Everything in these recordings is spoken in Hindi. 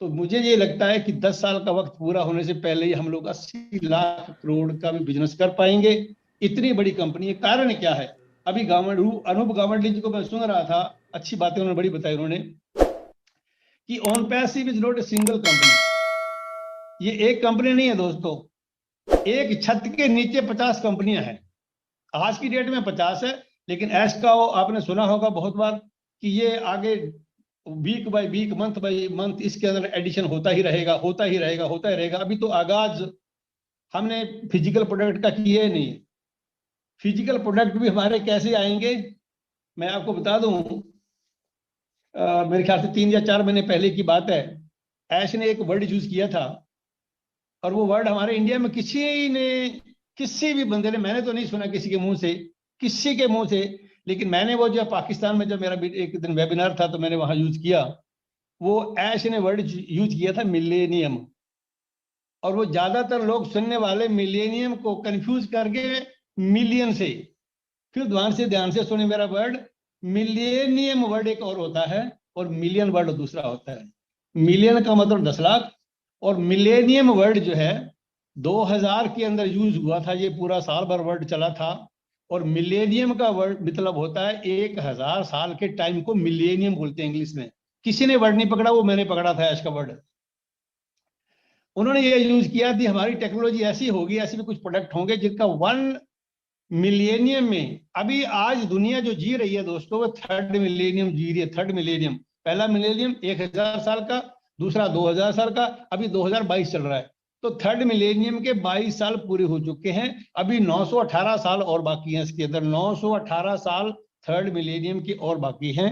तो मुझे ये लगता है कि 10 साल का वक्त पूरा होने से पहले ही हम लोग 80 लाख करोड़ का भी बिजनेस कर पाएंगे। इतनी बड़ी कंपनी है। कारण क्या है? अभी अनूप गावंडे जी को मैं सुन रहा था, अच्छी बातें उन्होंने बड़ी बताई उन्होंने, कि on passive is not a single company. ये एक कंपनी नहीं है दोस्तों, एक छत के नीचे 50 कंपनियां हैं। आज की डेट में 50 है, लेकिन ऐश का आपने सुना होगा बहुत बार कि ये आगे week by week, month by month इसके अंदर एडिशन होता ही रहेगा, होता ही रहेगा, होता ही रहेगा। अभी तो आगाज हमने फिजिकल प्रोडक्ट का किए नहीं। फिजिकल प्रोडक्ट भी हमारे कैसे आएंगे, मैं आपको बता दूं। मेरे ख्याल से 3 या 4 महीने पहले की बात है, ऐश ने एक वर्ड यूज किया था, और वो वर्ड हमारे इंडिया में किसी भी बंदे ने, मैंने तो नहीं सुना किसी के मुंह से, किसी के मुंह से, लेकिन मैंने वो जो पाकिस्तान में जब मेरा एक दिन वेबिनार था तो मैंने वहां यूज किया। वो ऐश ने वर्ड यूज किया था, मिलेनियम। और वो ज्यादातर लोग सुनने वाले मिलेनियम को कंफ्यूज करके मिलियन से, फिर ध्यान से सुने मेरा वर्ड, मिलेनियम वर्ड एक और होता है और मिलियन वर्ड दूसरा होता है। मिलियन का मतलब 10 लाख, और मिलेनियम वर्ड जो है 2000 के अंदर यूज हुआ था, ये पूरा साल भर वर्ड चला था। और मिलेनियम का वर्ड मतलब होता है 1000 साल के टाइम को मिलेनियम बोलते हैं इंग्लिश में। किसी ने वर्ड नहीं पकड़ा, वो मैंने पकड़ा था, ऐश का वर्ड। उन्होंने ये यूज किया थी, हमारी टेक्नोलॉजी ऐसी होगी, ऐसे भी कुछ प्रोडक्ट होंगे जिनका 1 मिलेनियम में, अभी आज दुनिया जो जी रही है दोस्तों, वो 3rd मिलेनियम जी रही है। 3rd मिलेनियम, पहला मिलेनियम 1000 साल का, दूसरा 2000 साल का, अभी 2022 चल रहा है। तो 3rd मिलेनियम के 22 साल पूरे हो चुके हैं, अभी 918 साल और बाकी हैं इसके अंदर। 918 साल 3rd मिलेनियम के और बाकी हैं।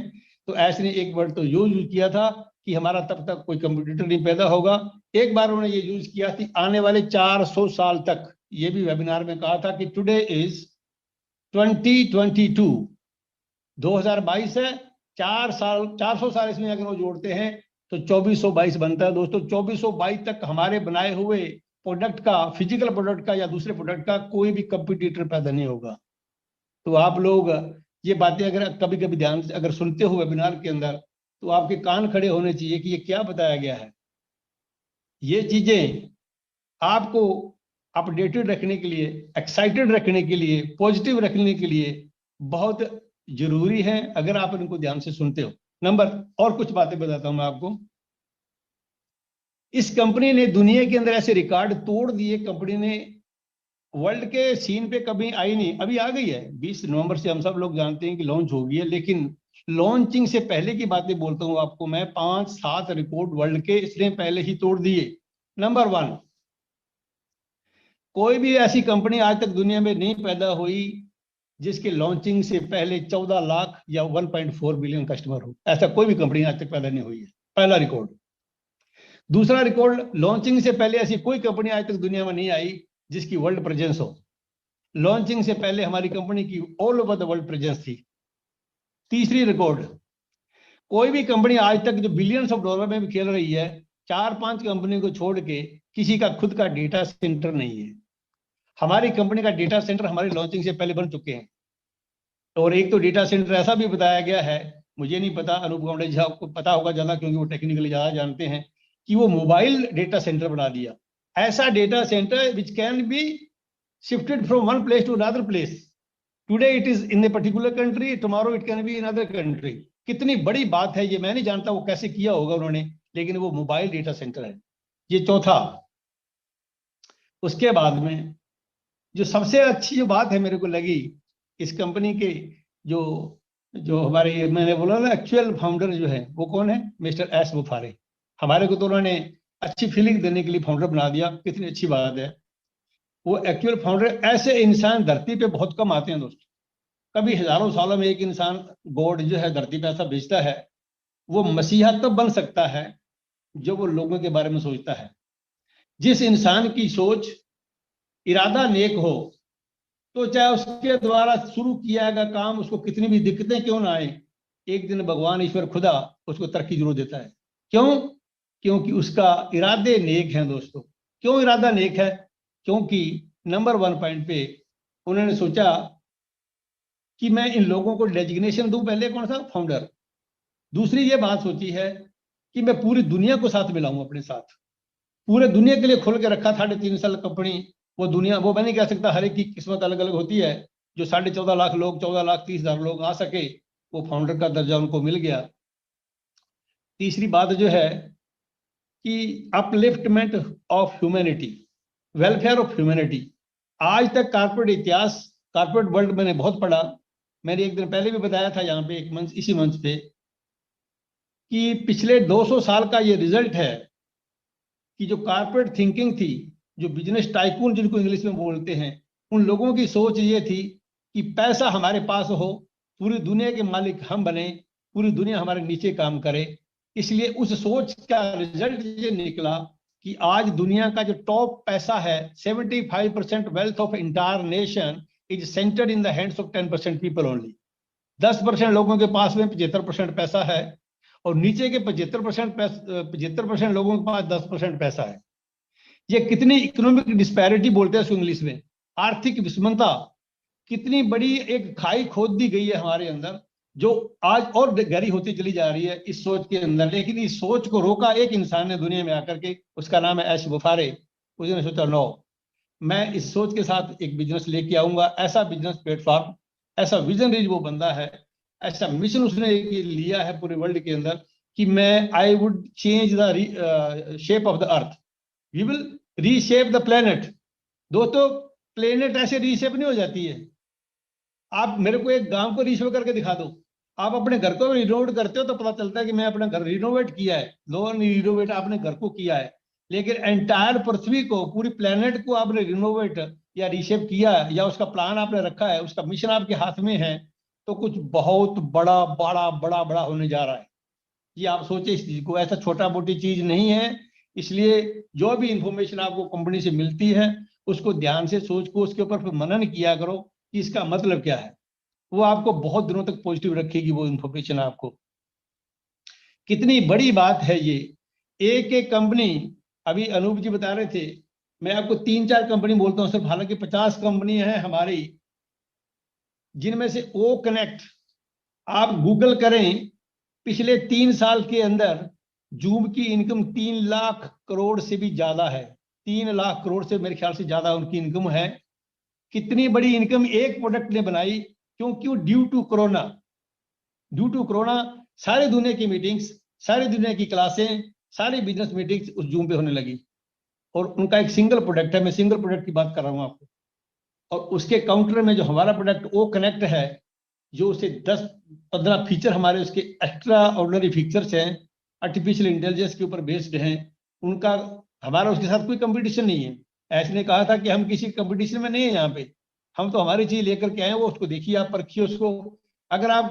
तो ऐसे ने एक वर्ड तो यूज किया था कि हमारा तब तक कोई कंप्यूटर नहीं पैदा होगा। एक बार उन्होंने ये यूज किया थी आने वाले 400 साल तक। ये भी वेबिनार में कहा था कि टुडे इज 2022, 2022 है, 400 साल इसमें अगर वो जोड़ते हैं तो 2422 बनता है दोस्तों। 2422 तक हमारे बनाए हुए प्रोडक्ट का, फिजिकल प्रोडक्ट का या दूसरे प्रोडक्ट का, कोई भी कंपटीटर पैदा नहीं होगा। तो आप लोग ये बातें अगर कभी कभी ध्यान से अगर सुनते हो वेबिनार के अंदर, तो आपके कान खड़े होने चाहिए कि ये क्या बताया गया है। ये चीजें आपको अपडेटेड रखने के लिए, एक्साइटेड रखने के लिए, पॉजिटिव रखने के लिए बहुत जरूरी है, अगर आप इनको ध्यान से सुनते हो। नंबर और कुछ बातें बताता हूं मैं आपको। इस कंपनी ने दुनिया के अंदर ऐसे रिकॉर्ड तोड़ दिए। कंपनी ने वर्ल्ड के सीन पे कभी आई नहीं, अभी आ गई है। 20 नवंबर से हम सब लोग जानते हैं कि लॉन्च हो गई है, लेकिन लॉन्चिंग से पहले की बातें बोलता हूं आपको मैं। 5-7 रिकॉर्ड वर्ल्ड के इसने पहले ही तोड़ दिए। नंबर 1, कोई भी ऐसी कंपनी आज तक दुनिया में नहीं पैदा हुई जिसके लॉन्चिंग से पहले 14 लाख या 1.4 बिलियन कस्टमर हो। ऐसा कोई भी कंपनी आज तक पैदा नहीं हुई है, पहला रिकॉर्ड। दूसरा रिकॉर्ड, लॉन्चिंग से पहले ऐसी कोई कंपनी आज तक दुनिया में नहीं आई जिसकी वर्ल्ड प्रेजेंस हो। लॉन्चिंग से पहले हमारी कंपनी की all over the world presence थी। तीसरी रिकॉर्ड, कोई भी कंपनी आज तक जो बिलियंस ऑफ डॉलर में भी खेल रही है, 4-5 कंपनी को छोड़ के किसी का खुद का डेटा सेंटर नहीं है। हमारी कंपनी का डेटा सेंटर हमारी लॉन्चिंग से पहले बन चुके हैं। और एक तो डेटा सेंटर ऐसा भी बताया गया है, मुझे नहीं पता, अनूप गावंडे जी आपको पता होगा ज्यादा क्योंकि वो टेक्निकली ज्यादा जानते हैं, कि वो मोबाइल डेटा सेंटर बना दिया। ऐसा data centre which can be shifted from one place to another place. Today it is in a particular country, tomorrow it can be in other country. कितनी बड़ी बात है ये, मैं नहीं जानता वो कैसे किया होगा उन्होंने, लेकिन वो मोबाइल डेटा सेंटर है। ये चौथा। उसके बाद में जो सबसे अच्छी जो बात है मेरे को लगी इस कंपनी के, जो जो हमारे, मैंने बोला ना एक्चुअल फाउंडर जो है वो कौन है, मिस्टर एस बुफारे। हमारे को तो उन्होंने अच्छी फीलिंग देने के लिए फाउंडर बना दिया, कितनी अच्छी बात है। वो एक्चुअल फाउंडर, ऐसे इंसान धरती पे बहुत कम आते हैं दोस्तों। कभी हजारों सालों में एक इंसान, गॉड जो है धरती पे ऐसा भेजता है। वो मसीहा तब बन सकता है जो वो लोगों के बारे में सोचता है। जिस इंसान की सोच, इरादा नेक हो, तो चाहे उसके द्वारा शुरू किया गया काम, उसको कितनी भी दिक्कतें क्यों ना आए, एक दिन भगवान ईश्वर खुदा उसको तरक्की जरूर देता है। क्यों? क्योंकि उसका इरादे नेक हैं दोस्तों। क्यों इरादा नेक है? क्योंकि नंबर 1 पॉइंट पे उन्होंने सोचा कि मैं इन लोगों को डेजिग्नेशन दूं, पहले कौन सा, फाउंडर। दूसरी ये बात सोची है कि मैं पूरी दुनिया को साथ मिलाऊं अपने साथ, पूरे दुनिया के लिए खोल के रखा 3.5 साल कंपनी। वो दुनिया, वो मैं नहीं कह सकता, हर एक की किस्मत अलग अलग होती है। जो 14.5 लाख लोग, 14,30,000 लोग आ सके, वो फाउंडर का दर्जा उनको मिल गया। तीसरी बात जो है कि upliftment of humanity, welfare of humanity. आज तक कारपोरेट इतिहास, कारपोरेट वर्ल्ड मैंने बहुत पढ़ा। मैंने एक दिन पहले भी बताया था यहाँ पे एक मंच, इसी मंच पे, कि पिछले 200 साल का ये रिजल्ट है कि जो कारपोरेट थिंकिंग थी, जो बिजनेस टाइकून जिनको इंग्लिश में बोलते हैं, उन लोगों की सोच ये थी कि पैसा हमारे पास हो, पूरी दुनिया के मालिक हम बने, पूरी दुनिया हमारे नीचे काम करे। इसलिए उस सोच का रिजल्ट ये निकला कि आज दुनिया का जो टॉप पैसा है, 75% wealth of entire nation is centred in the hands of 10% people only. 10% लोगों के पास में 75% पैसा है, और नीचे के 75% लोगों के पास 10% पैसा है। ये कितनी इकोनॉमिक डिस्पैरिटी बोलते हैं इसको इंग्लिश में, आर्थिक विषमता, कितनी बड़ी एक खाई खोद दी गई है हमारे अंदर, जो आज और गहरी होती चली जा रही है इस सोच के अंदर। लेकिन इस सोच को रोका एक इंसान ने दुनिया में आकर के, उसका नाम है ऐश बुफारे। उसने सोचा नो, मैं इस सोच के साथ एक बिजनेस लेके आऊंगा, ऐसा बिजनेस प्लेटफॉर्म, ऐसा विजनरी वो बंदा है, ऐसा मिशन उसने लिया है पूरे वर्ल्ड के अंदर कि मैं, I would change the shape of the earth, we will reshape the planet. दोस्तों, प्लेनेट ऐसे रीशेप नहीं हो जाती है। आप मेरे को एक गांव को रीशेप करके दिखा दो, आप अपने घर को रिनोवेट करते हो तो पता चलता है कि मैं अपना घर रिनोवेट किया है, लो रिनोवेट आपने घर को किया है। लेकिन एंटायर पृथ्वी को, पूरी प्लेनेट को आपने रिनोवेट या रीशेप किया, या उसका प्लान आपने रखा है, उसका मिशन आपके हाथ में है, तो कुछ बहुत बड़ा बड़ा बड़ा बड़ा होने जा रहा है। ये आप सोचे इस चीज को, ऐसा छोटा मोटी चीज नहीं है। इसलिए जो भी इंफॉर्मेशन आपको कंपनी से मिलती है, उसको ध्यान से सोच को, उसके ऊपर फिर मनन किया करो कि इसका मतलब क्या है। वो आपको बहुत दिनों तक पॉजिटिव रखेगी वो इंफॉर्मेशन आपको। कितनी बड़ी बात है ये, एक एक कंपनी। अभी अनूप जी बता रहे थे, मैं आपको 3-4 कंपनी बोलता हूँ सिर्फ, हालांकि 50 कंपनी है हमारी, जिनमें से ओ कनेक्ट, आप गूगल करें, पिछले 3 साल के अंदर जूम की इनकम 3 लाख करोड़ से भी ज्यादा है। 3 लाख करोड़ से मेरे ख्याल से ज्यादा उनकी इनकम है। कितनी बड़ी इनकम एक प्रोडक्ट ने बनाई, क्योंकि ड्यू टू कोरोना, सारी दुनिया की मीटिंग्स, सारी दुनिया की क्लासें, सारी बिजनेस मीटिंग्स उस जूम पे होने लगी। और उनका एक सिंगल प्रोडक्ट है, मैं सिंगल प्रोडक्ट की बात कर रहा हूं आपको, और उसके काउंटर में जो हमारा प्रोडक्ट ओ कनेक्ट है, जो उसे 10-15 फीचर हमारे उसके एक्स्ट्रा ऑर्डिनरी फीचर्स हैं, आर्टिफिशियल इंटेलिजेंस के ऊपर बेस्ड हैं, उनका हमारा उसके साथ कोई कंपटीशन नहीं है। ऐसे ने कहा था कि हम किसी कंपटीशन में नहीं है यहाँ पे, हम तो हमारी चीज लेकर के आए हैं, वो उसको देखिए, आप परखिए उसको। अगर आप